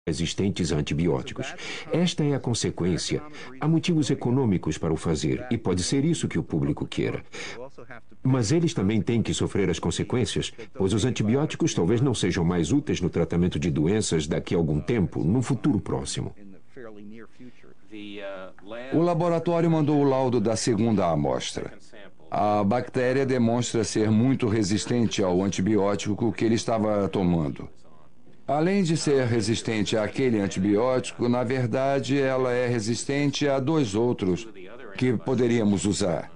resistentes a antibióticos. Esta é a consequência. Há motivos econômicos para o fazer, e pode ser isso que o público queira. Mas eles também têm que sofrer as consequências, pois os antibióticos talvez não sejam mais úteis no tratamento de doenças daqui a algum tempo, no futuro próximo. O laboratório mandou o laudo da segunda amostra. A bactéria demonstra ser muito resistente ao antibiótico que ele estava tomando. Além de ser resistente àquele antibiótico, na verdade, ela é resistente a 2 outros que poderíamos usar.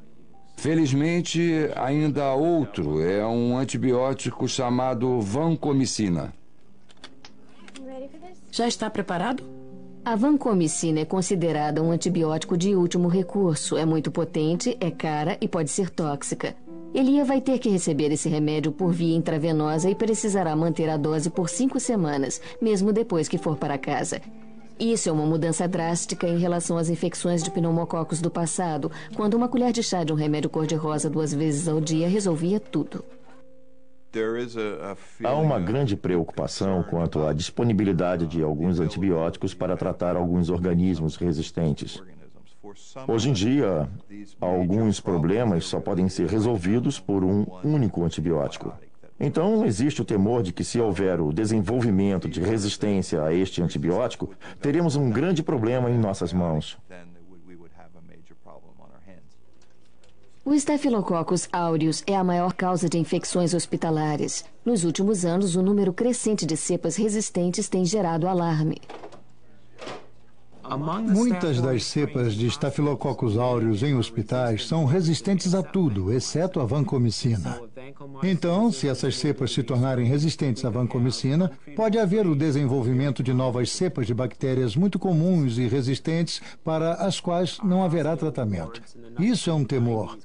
Felizmente, ainda há outro. É um antibiótico chamado vancomicina. Já está preparado? A vancomicina é considerada um antibiótico de último recurso. É muito potente, é cara e pode ser tóxica. Elia vai ter que receber esse remédio por via intravenosa e precisará manter a dose por 5 semanas, mesmo depois que for para casa. Isso é uma mudança drástica em relação às infecções de pneumococos do passado, quando uma colher de chá de um remédio cor-de-rosa 2 vezes ao dia resolvia tudo. Há uma grande preocupação quanto à disponibilidade de alguns antibióticos para tratar alguns organismos resistentes. Hoje em dia, alguns problemas só podem ser resolvidos por um único antibiótico. Então, existe o temor de que, se houver o desenvolvimento de resistência a este antibiótico, teremos um grande problema em nossas mãos. O Staphylococcus aureus é a maior causa de infecções hospitalares. Nos últimos anos, o número crescente de cepas resistentes tem gerado alarme. Muitas das cepas de Staphylococcus aureus em hospitais são resistentes a tudo, exceto a vancomicina. Então, se essas cepas se tornarem resistentes à vancomicina, pode haver o desenvolvimento de novas cepas de bactérias muito comuns e resistentes para as quais não haverá tratamento. Isso é um temor.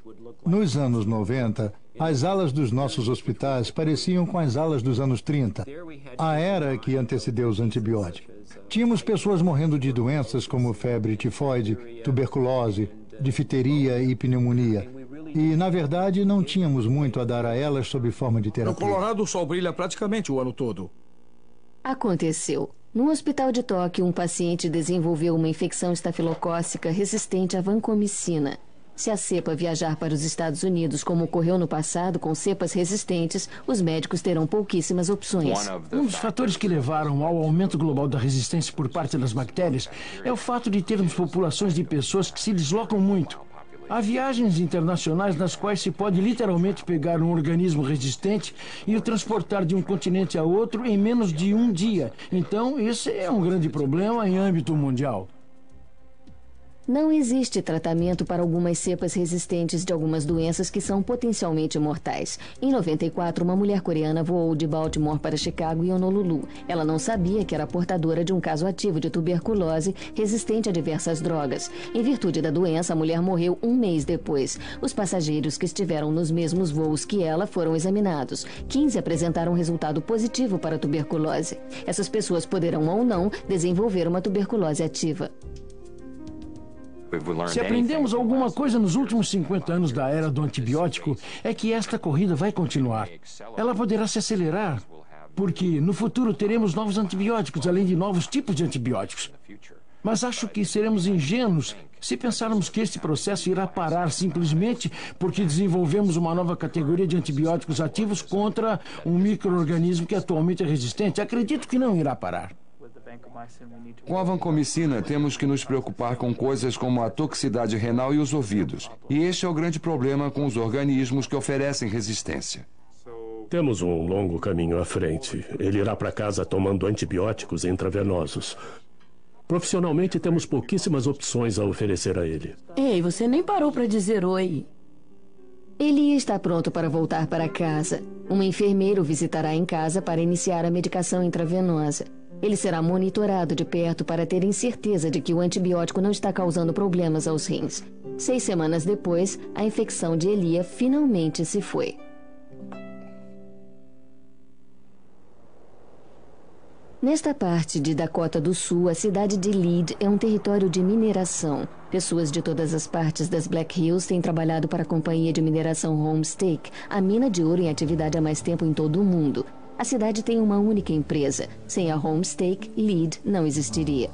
Nos anos 90, as alas dos nossos hospitais pareciam com as alas dos anos 30, a era que antecedeu os antibióticos. Tínhamos pessoas morrendo de doenças como febre tifoide, tuberculose, difteria e pneumonia. E, na verdade, não tínhamos muito a dar a elas sob forma de terapia. No Colorado, o sol brilha praticamente o ano todo. Aconteceu. No hospital de Tóquio, um paciente desenvolveu uma infecção estafilocócica resistente à vancomicina. Se a cepa viajar para os Estados Unidos, como ocorreu no passado com cepas resistentes, os médicos terão pouquíssimas opções. Um dos fatores que levaram ao aumento global da resistência por parte das bactérias é o fato de termos populações de pessoas que se deslocam muito. Há viagens internacionais nas quais se pode literalmente pegar um organismo resistente e o transportar de um continente a outro em menos de um dia. Então, esse é um grande problema em âmbito mundial. Não existe tratamento para algumas cepas resistentes de algumas doenças que são potencialmente mortais. Em 94, uma mulher coreana voou de Baltimore para Chicago e Honolulu. Ela não sabia que era portadora de um caso ativo de tuberculose resistente a diversas drogas. Em virtude da doença, a mulher morreu 1 mês depois. Os passageiros que estiveram nos mesmos voos que ela foram examinados. 15 apresentaram resultado positivo para a tuberculose. Essas pessoas poderão ou não desenvolver uma tuberculose ativa. Se aprendemos alguma coisa nos últimos 50 anos da era do antibiótico, é que esta corrida vai continuar. Ela poderá se acelerar, porque no futuro teremos novos antibióticos, além de novos tipos de antibióticos. Mas acho que seremos ingênuos se pensarmos que este processo irá parar simplesmente porque desenvolvemos uma nova categoria de antibióticos ativos contra um micro-organismo que atualmente é resistente. Acredito que não irá parar. Com a vancomicina, temos que nos preocupar com coisas como a toxicidade renal e os ouvidos. E este é o grande problema com os organismos que oferecem resistência. Temos um longo caminho à frente. Ele irá para casa tomando antibióticos intravenosos. Profissionalmente, temos pouquíssimas opções a oferecer a ele. Ei, você nem parou para dizer oi. Ele está pronto para voltar para casa. Um enfermeiro o visitará em casa para iniciar a medicação intravenosa. Ele será monitorado de perto para terem certeza de que o antibiótico não está causando problemas aos rins. 6 semanas depois, a infecção de Elia finalmente se foi. Nesta parte de Dakota do Sul, a cidade de Lead é um território de mineração. Pessoas de todas as partes das Black Hills têm trabalhado para a companhia de mineração Homestake, a mina de ouro em atividade há mais tempo em todo o mundo. A cidade tem uma única empresa. Sem a Homestake, Lead não existiria.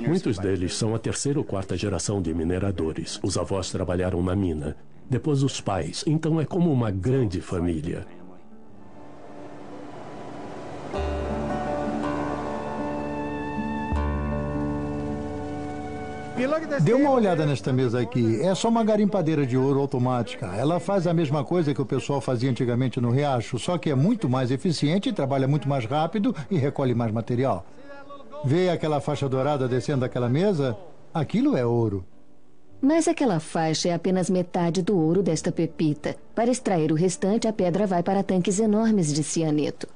Muitos deles são a terceira ou quarta geração de mineradores. Os avós trabalharam na mina, depois os pais. Então é como uma grande família. Dê uma olhada nesta mesa aqui. É só uma garimpadeira de ouro automática. Ela faz a mesma coisa que o pessoal fazia antigamente no riacho, só que é muito mais eficiente, trabalha muito mais rápido e recolhe mais material. Vê aquela faixa dourada descendo daquela mesa? Aquilo é ouro. Mas aquela faixa é apenas metade do ouro desta pepita. Para extrair o restante, a pedra vai para tanques enormes de cianeto.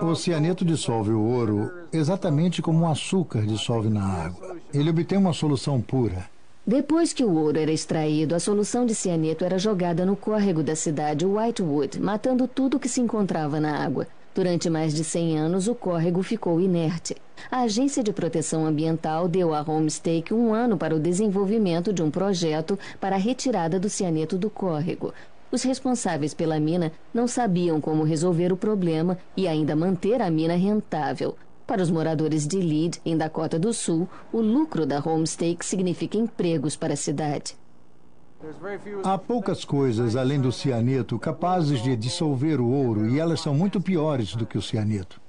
O cianeto dissolve o ouro exatamente como o açúcar dissolve na água. Ele obtém uma solução pura. Depois que o ouro era extraído, a solução de cianeto era jogada no córrego da cidade Whitewood, matando tudo que se encontrava na água. Durante mais de 100 anos, o córrego ficou inerte. A Agência de Proteção Ambiental deu à Homestake 1 ano para o desenvolvimento de um projeto para a retirada do cianeto do córrego. Os responsáveis pela mina não sabiam como resolver o problema e ainda manter a mina rentável. Para os moradores de Lead, em Dakota do Sul, o lucro da Homestake significa empregos para a cidade. Há poucas coisas, além do cianeto, capazes de dissolver o ouro, e elas são muito piores do que o cianeto.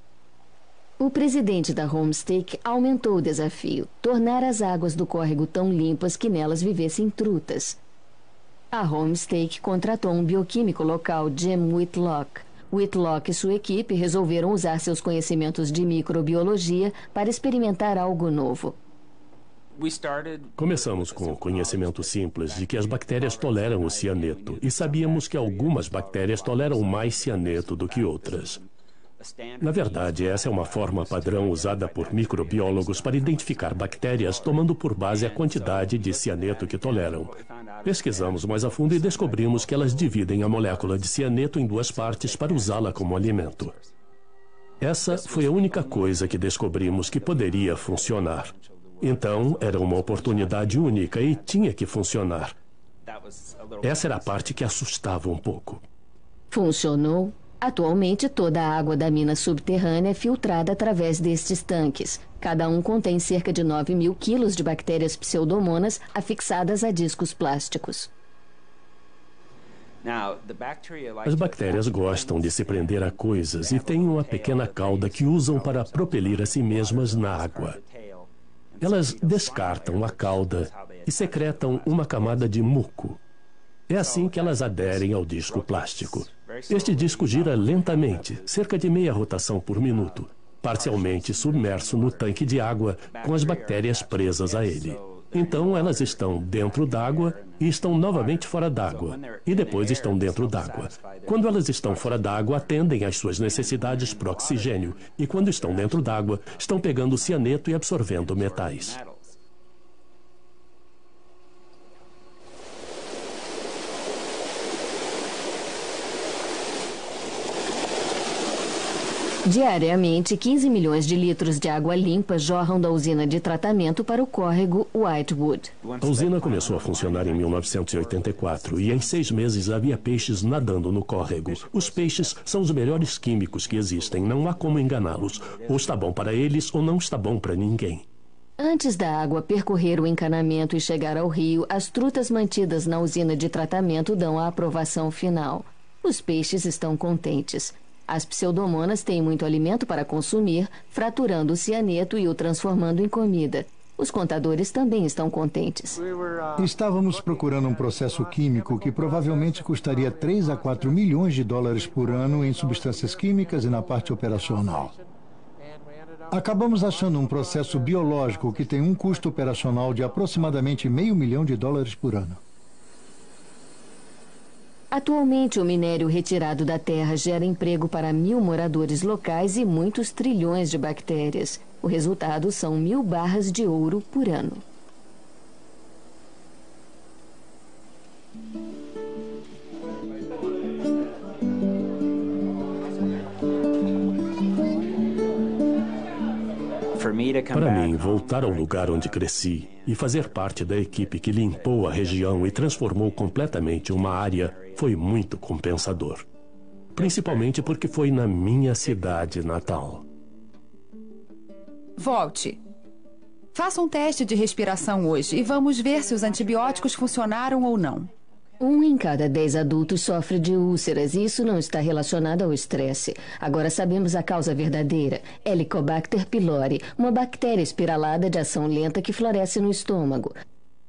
O presidente da Homestake aumentou o desafio, tornar as águas do córrego tão limpas que nelas vivessem trutas. A Homestake contratou um bioquímico local, Jim Whitlock. Whitlock e sua equipe resolveram usar seus conhecimentos de microbiologia para experimentar algo novo. Começamos com o conhecimento simples de que as bactérias toleram o cianeto e sabíamos que algumas bactérias toleram mais cianeto do que outras. Na verdade, essa é uma forma padrão usada por microbiólogos para identificar bactérias, tomando por base a quantidade de cianeto que toleram. Pesquisamos mais a fundo e descobrimos que elas dividem a molécula de cianeto em 2 partes para usá-la como alimento. Essa foi a única coisa que descobrimos que poderia funcionar. Então, era uma oportunidade única e tinha que funcionar. Essa era a parte que assustava um pouco. Funcionou. Atualmente, toda a água da mina subterrânea é filtrada através destes tanques. Cada um contém cerca de 9.000 quilos de bactérias pseudomonas afixadas a discos plásticos. As bactérias gostam de se prender a coisas e têm uma pequena cauda que usam para propelir a si mesmas na água. Elas descartam a cauda e secretam uma camada de muco. É assim que elas aderem ao disco plástico. Este disco gira lentamente, cerca de meia rotação por minuto, parcialmente submerso no tanque de água, com as bactérias presas a ele. Então elas estão dentro d'água e estão novamente fora d'água, e depois estão dentro d'água. Quando elas estão fora d'água, atendem às suas necessidades por oxigênio, e quando estão dentro d'água, estão pegando cianeto e absorvendo metais. Diariamente, 15 milhões de litros de água limpa jorram da usina de tratamento para o córrego Whitewood. A usina começou a funcionar em 1984 e em 6 meses havia peixes nadando no córrego. Os peixes são os melhores químicos que existem, não há como enganá-los. Ou está bom para eles ou não está bom para ninguém. Antes da água percorrer o encanamento e chegar ao rio, as trutas mantidas na usina de tratamento dão a aprovação final. Os peixes estão contentes. As pseudomonas têm muito alimento para consumir, fraturando o cianeto e o transformando em comida. Os contadores também estão contentes. Estávamos procurando um processo químico que provavelmente custaria 3 a 4 milhões de dólares por ano em substâncias químicas e na parte operacional. Acabamos achando um processo biológico que tem um custo operacional de aproximadamente $500 milhão por ano. Atualmente, o minério retirado da terra gera emprego para 1.000 moradores locais e muitos trilhões de bactérias. O resultado são 1.000 barras de ouro por ano. Para mim, voltar ao lugar onde cresci e fazer parte da equipe que limpou a região e transformou completamente uma área foi muito compensador. principalmente porque foi na minha cidade natal. Volte. Faça um teste de respiração hoje e vamos ver se os antibióticos funcionaram ou não. 1 em cada 10 adultos sofre de úlceras e isso não está relacionado ao estresse. Agora sabemos a causa verdadeira. Helicobacter pylori, uma bactéria espiralada de ação lenta que floresce no estômago.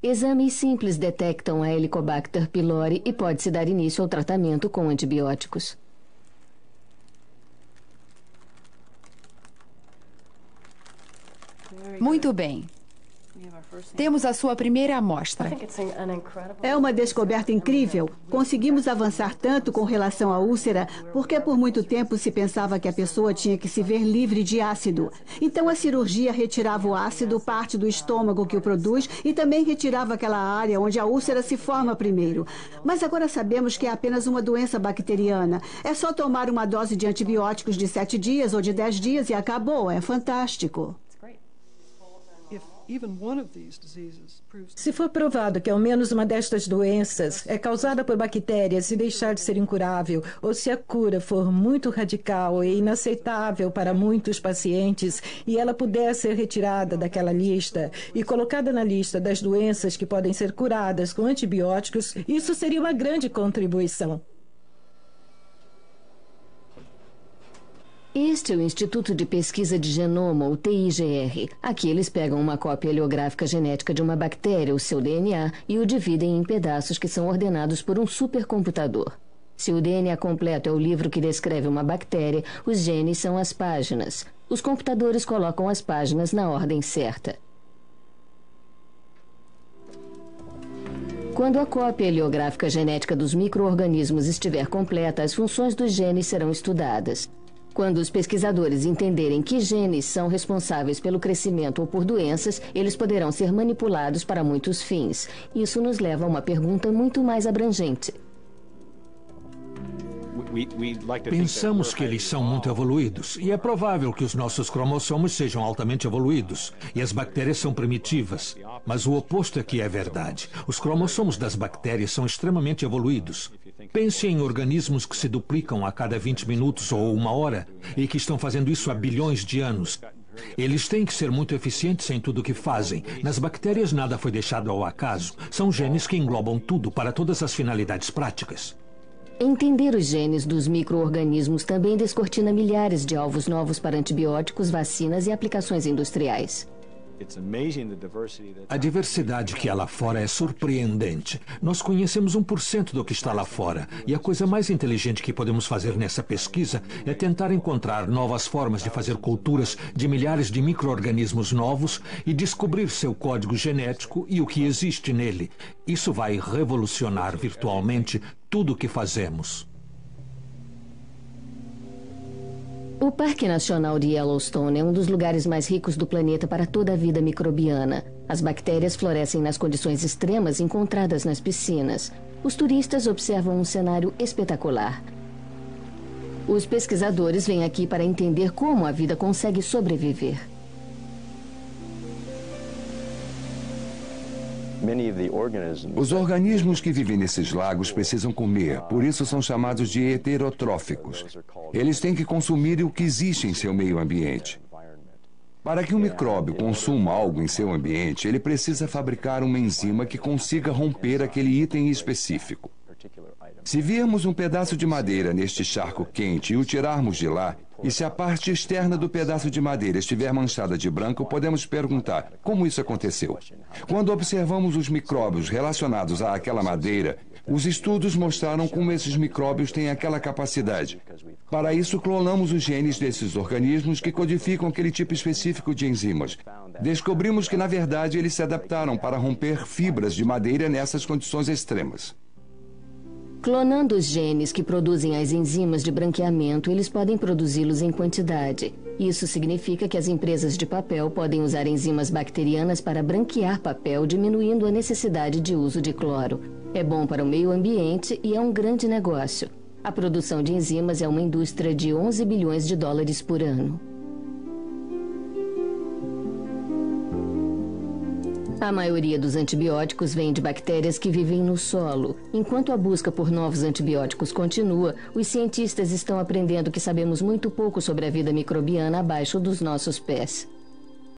Exames simples detectam a Helicobacter pylori e pode-se dar início ao tratamento com antibióticos. Muito bem. Temos a sua primeira amostra. É uma descoberta incrível. Conseguimos avançar tanto com relação à úlcera porque por muito tempo se pensava que a pessoa tinha que se ver livre de ácido. Então a cirurgia retirava o ácido, parte do estômago que o produz, e também retirava aquela área onde a úlcera se forma primeiro. Mas agora sabemos que é apenas uma doença bacteriana. É só tomar uma dose de antibióticos de 7 dias ou de 10 dias e acabou. É fantástico. Se for provado que ao menos uma destas doenças é causada por bactérias e deixar de ser incurável, ou se a cura for muito radical e inaceitável para muitos pacientes e ela puder ser retirada daquela lista e colocada na lista das doenças que podem ser curadas com antibióticos, isso seria uma grande contribuição. Este é o Instituto de Pesquisa de Genoma, o TIGR. Aqui eles pegam uma cópia heliográfica genética de uma bactéria, o seu DNA, e o dividem em pedaços que são ordenados por um supercomputador. Se o DNA completo é o livro que descreve uma bactéria, os genes são as páginas. Os computadores colocam as páginas na ordem certa. Quando a cópia heliográfica genética dos micro-organismos estiver completa, as funções dos genes serão estudadas. Quando os pesquisadores entenderem que genes são responsáveis pelo crescimento ou por doenças, eles poderão ser manipulados para muitos fins. Isso nos leva a uma pergunta muito mais abrangente. Pensamos que eles são muito evoluídos, e é provável que os nossos cromossomos sejam altamente evoluídos, e as bactérias são primitivas. Mas o oposto é que é verdade. Os cromossomos das bactérias são extremamente evoluídos. Pense em organismos que se duplicam a cada 20 minutos ou 1 hora, e que estão fazendo isso há bilhões de anos. Eles têm que ser muito eficientes em tudo o que fazem. Nas bactérias nada foi deixado ao acaso. São genes que englobam tudo para todas as finalidades práticas. Entender os genes dos micro-organismos também descortina milhares de alvos novos para antibióticos, vacinas e aplicações industriais. A diversidade que há lá fora é surpreendente. Nós conhecemos 1% do que está lá fora. E a coisa mais inteligente que podemos fazer nessa pesquisa é tentar encontrar novas formas de fazer culturas de milhares de micro-organismos novos e descobrir seu código genético e o que existe nele. Isso vai revolucionar virtualmente tudo o que fazemos. O Parque Nacional de Yellowstone é um dos lugares mais ricos do planeta para toda a vida microbiana. As bactérias florescem nas condições extremas encontradas nas piscinas. Os turistas observam um cenário espetacular. Os pesquisadores vêm aqui para entender como a vida consegue sobreviver. Os organismos que vivem nesses lagos precisam comer, por isso são chamados de heterotróficos. Eles têm que consumir o que existe em seu meio ambiente. Para que um micróbio consuma algo em seu ambiente, ele precisa fabricar uma enzima que consiga romper aquele item específico. Se virmos um pedaço de madeira neste charco quente e o tirarmos de lá, e se a parte externa do pedaço de madeira estiver manchada de branco, podemos perguntar como isso aconteceu. Quando observamos os micróbios relacionados àquela madeira, os estudos mostraram como esses micróbios têm aquela capacidade. Para isso, clonamos os genes desses organismos que codificam aquele tipo específico de enzimas. Descobrimos que, na verdade, eles se adaptaram para romper fibras de madeira nessas condições extremas. Clonando os genes que produzem as enzimas de branqueamento, eles podem produzi-los em quantidade. Isso significa que as empresas de papel podem usar enzimas bacterianas para branquear papel, diminuindo a necessidade de uso de cloro. É bom para o meio ambiente e é um grande negócio. A produção de enzimas é uma indústria de 11 bilhões de dólares por ano. A maioria dos antibióticos vem de bactérias que vivem no solo. Enquanto a busca por novos antibióticos continua, os cientistas estão aprendendo que sabemos muito pouco sobre a vida microbiana abaixo dos nossos pés.